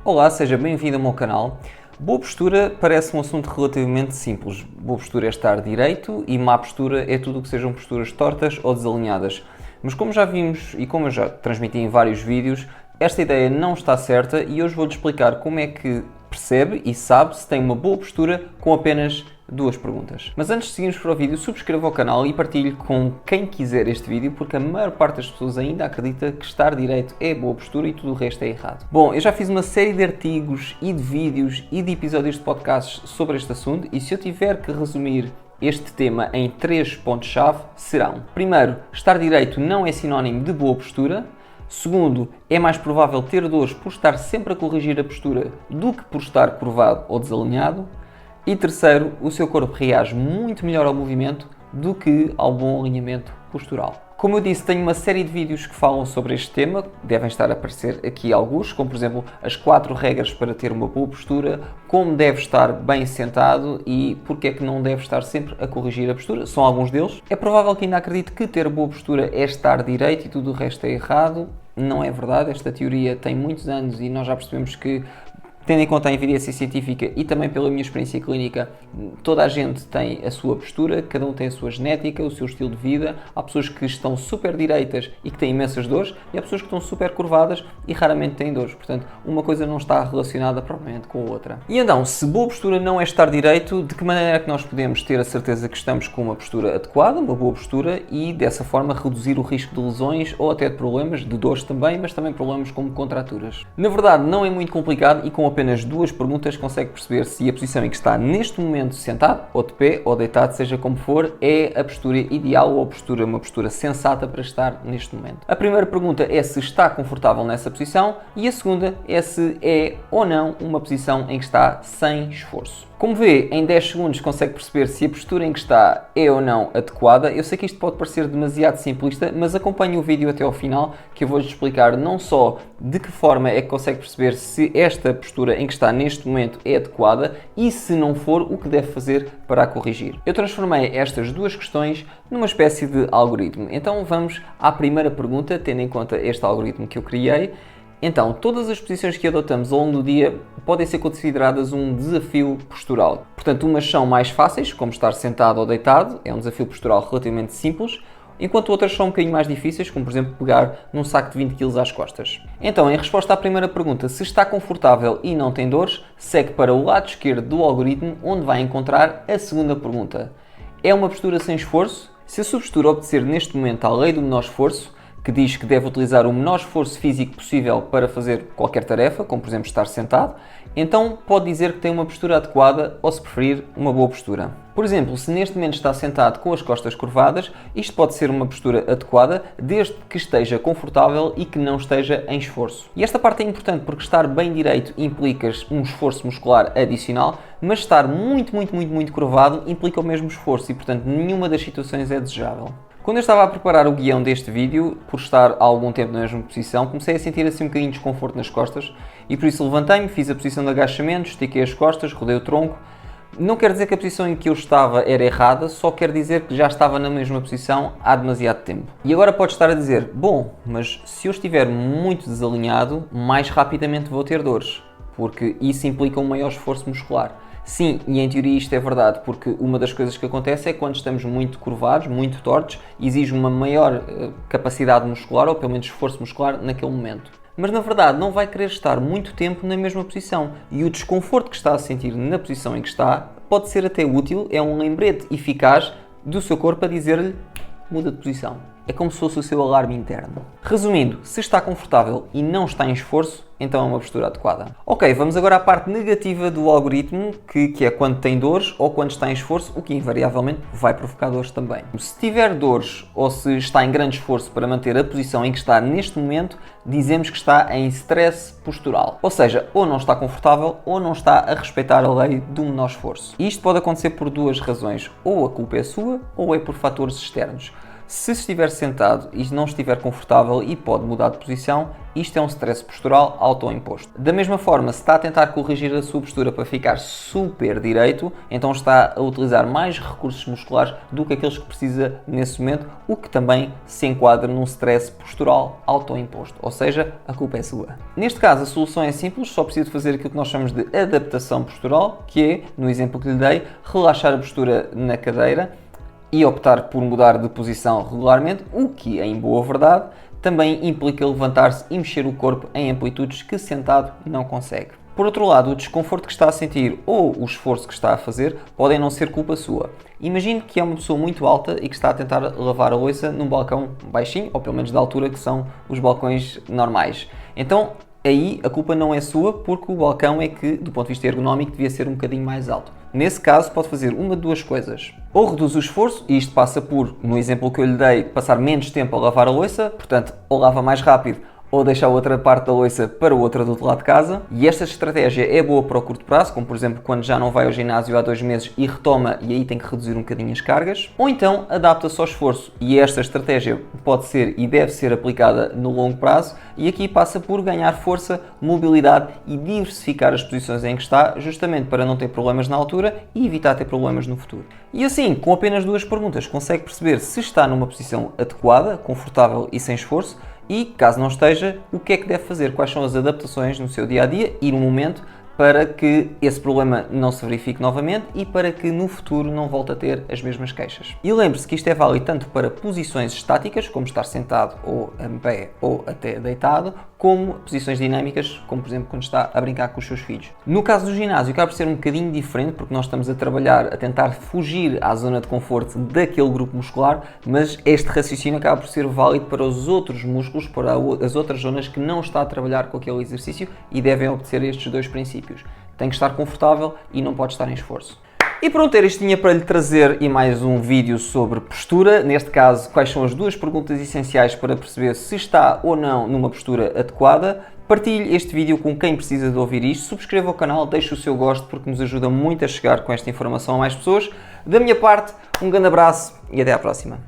Olá, seja bem-vindo ao meu canal. Boa postura parece um assunto relativamente simples. Boa postura é estar direito e má postura é tudo o que sejam posturas tortas ou desalinhadas. Mas como já vimos e como eu já transmiti em vários vídeos, esta ideia não está certa e hoje vou-lhe explicar como é que percebe e sabe se tem uma boa postura com apenas duas perguntas. Mas antes de seguirmos para o vídeo, subscreva o canal e partilhe com quem quiser este vídeo, porque a maior parte das pessoas ainda acredita que estar direito é boa postura e tudo o resto é errado. Bom, eu já fiz uma série de artigos e de vídeos e de episódios de podcasts sobre este assunto e se eu tiver que resumir este tema em 3 pontos-chave serão: primeiro, estar direito não é sinónimo de boa postura. Segundo, é mais provável ter dores por estar sempre a corrigir a postura do que por estar curvado ou desalinhado. E terceiro, o seu corpo reage muito melhor ao movimento do que ao bom alinhamento postural. Como eu disse, tenho uma série de vídeos que falam sobre este tema, devem estar a aparecer aqui alguns, como por exemplo as 4 regras para ter uma boa postura, como deve estar bem sentado e porque é que não deve estar sempre a corrigir a postura, são alguns deles. É provável que ainda acredite que ter boa postura é estar direito e tudo o resto é errado. Não é verdade, esta teoria tem muitos anos e nós já percebemos que, tendo em conta a evidência científica e também pela minha experiência clínica, toda a gente tem a sua postura, cada um tem a sua genética, o seu estilo de vida. Há pessoas que estão super direitas e que têm imensas dores e há pessoas que estão super curvadas e raramente têm dores. Portanto, uma coisa não está relacionada propriamente com a outra. E então, se boa postura não é estar direito, de que maneira é que nós podemos ter a certeza que estamos com uma postura adequada, uma boa postura, e dessa forma reduzir o risco de lesões ou até de problemas, de dores também, mas também problemas como contraturas? Na verdade, não é muito complicado e com apenas 2 perguntas consegue perceber se a posição em que está neste momento sentado, ou de pé, ou deitado, seja como for, é a postura ideal ou uma postura sensata para estar neste momento. A primeira pergunta é se está confortável nessa posição e a segunda é se é ou não uma posição em que está sem esforço. Como vê, em 10 segundos consegue perceber se a postura em que está é ou não adequada. Eu sei que isto pode parecer demasiado simplista, mas acompanhe o vídeo até ao final que eu vou-lhe explicar não só de que forma é que consegue perceber se esta postura em que está neste momento é adequada e, se não for, o que deve fazer para a corrigir. Eu transformei estas 2 questões numa espécie de algoritmo. Então vamos à primeira pergunta, tendo em conta este algoritmo que eu criei. Então, todas as posições que adotamos ao longo do dia podem ser consideradas um desafio postural. Portanto, umas são mais fáceis, como estar sentado ou deitado, é um desafio postural relativamente simples, enquanto outras são um bocadinho mais difíceis, como por exemplo pegar num saco de 20 kg às costas. Então, em resposta à primeira pergunta, se está confortável e não tem dores, segue para o lado esquerdo do algoritmo, onde vai encontrar a segunda pergunta. É uma postura sem esforço? Se a sua postura obedecer neste momento à lei do menor esforço, que diz que deve utilizar o menor esforço físico possível para fazer qualquer tarefa, como por exemplo estar sentado, então pode dizer que tem uma postura adequada ou, se preferir, uma boa postura. Por exemplo, se neste momento está sentado com as costas curvadas, isto pode ser uma postura adequada desde que esteja confortável e que não esteja em esforço. E esta parte é importante porque estar bem direito implica um esforço muscular adicional, mas estar muito curvado implica o mesmo esforço e, portanto, nenhuma das situações é desejável. Quando eu estava a preparar o guião deste vídeo, por estar há algum tempo na mesma posição, comecei a sentir assim um bocadinho de desconforto nas costas e por isso levantei-me, fiz a posição de agachamento, estiquei as costas, rodei o tronco. Não quer dizer que a posição em que eu estava era errada, só quer dizer que já estava na mesma posição há demasiado tempo. E agora pode estar a dizer, bom, mas se eu estiver muito desalinhado, mais rapidamente vou ter dores, porque isso implica um maior esforço muscular. Sim, e em teoria isto é verdade, porque uma das coisas que acontece é que quando estamos muito curvados, muito tortos, exige uma maior capacidade muscular, ou pelo menos esforço muscular, naquele momento. Mas na verdade não vai querer estar muito tempo na mesma posição, e o desconforto que está a sentir na posição em que está pode ser até útil, é um lembrete eficaz do seu corpo a dizer-lhe: muda de posição. É como se fosse o seu alarme interno. Resumindo, se está confortável e não está em esforço, então é uma postura adequada. Ok, vamos agora à parte negativa do algoritmo, que é quando tem dores ou quando está em esforço, o que invariavelmente vai provocar dores também. Se tiver dores ou se está em grande esforço para manter a posição em que está neste momento, dizemos que está em stress postural. Ou seja, ou não está confortável ou não está a respeitar a lei do menor esforço. E isto pode acontecer por 2 razões. Ou a culpa é sua ou é por fatores externos. Se estiver sentado e não estiver confortável e pode mudar de posição, isto é um stress postural autoimposto. Da mesma forma, se está a tentar corrigir a sua postura para ficar super direito, então está a utilizar mais recursos musculares do que aqueles que precisa nesse momento, o que também se enquadra num stress postural autoimposto, ou seja, a culpa é sua. Neste caso, a solução é simples, só precisa fazer aquilo que nós chamamos de adaptação postural, que é, no exemplo que lhe dei, relaxar a postura na cadeira e optar por mudar de posição regularmente, o que, em boa verdade, também implica levantar-se e mexer o corpo em amplitudes que sentado não consegue. Por outro lado, o desconforto que está a sentir ou o esforço que está a fazer podem não ser culpa sua. Imagine que é uma pessoa muito alta e que está a tentar lavar a louça num balcão baixinho, ou pelo menos da altura que são os balcões normais. Então, aí a culpa não é sua, porque o balcão é que, do ponto de vista ergonómico, devia ser um bocadinho mais alto. Nesse caso, pode fazer uma de duas coisas. Ou reduz o esforço, e isto passa por, no exemplo que eu lhe dei, passar menos tempo a lavar a louça, portanto, ou lava mais rápido, ou deixa a outra parte da louça para outra do outro lado de casa. E esta estratégia é boa para o curto prazo, como por exemplo quando já não vai ao ginásio há 2 meses e retoma e aí tem que reduzir um bocadinho as cargas. Ou então adapta-se ao esforço e esta estratégia pode ser e deve ser aplicada no longo prazo e aqui passa por ganhar força, mobilidade e diversificar as posições em que está, justamente para não ter problemas na altura e evitar ter problemas no futuro. E assim, com apenas 2 perguntas, consegue perceber se está numa posição adequada, confortável e sem esforço. E, caso não esteja, o que é que deve fazer? Quais são as adaptações no seu dia-a-dia e no momento para que esse problema não se verifique novamente e para que no futuro não volte a ter as mesmas queixas. E lembre-se que isto é válido tanto para posições estáticas, como estar sentado ou em pé ou até deitado, como posições dinâmicas, como por exemplo quando está a brincar com os seus filhos. No caso do ginásio, acaba por ser um bocadinho diferente, porque nós estamos a trabalhar, a tentar fugir à zona de conforto daquele grupo muscular, mas este raciocínio acaba por ser válido para os outros músculos, para as outras zonas que não está a trabalhar com aquele exercício e devem obedecer a estes 2 princípios. Tem que estar confortável e não pode estar em esforço. E pronto, era isto que tinha para lhe trazer e mais um vídeo sobre postura. Neste caso, quais são as 2 perguntas essenciais para perceber se está ou não numa postura adequada. Partilhe este vídeo com quem precisa de ouvir isto, subscreva o canal, deixe o seu gosto porque nos ajuda muito a chegar com esta informação a mais pessoas. Da minha parte, um grande abraço e até à próxima.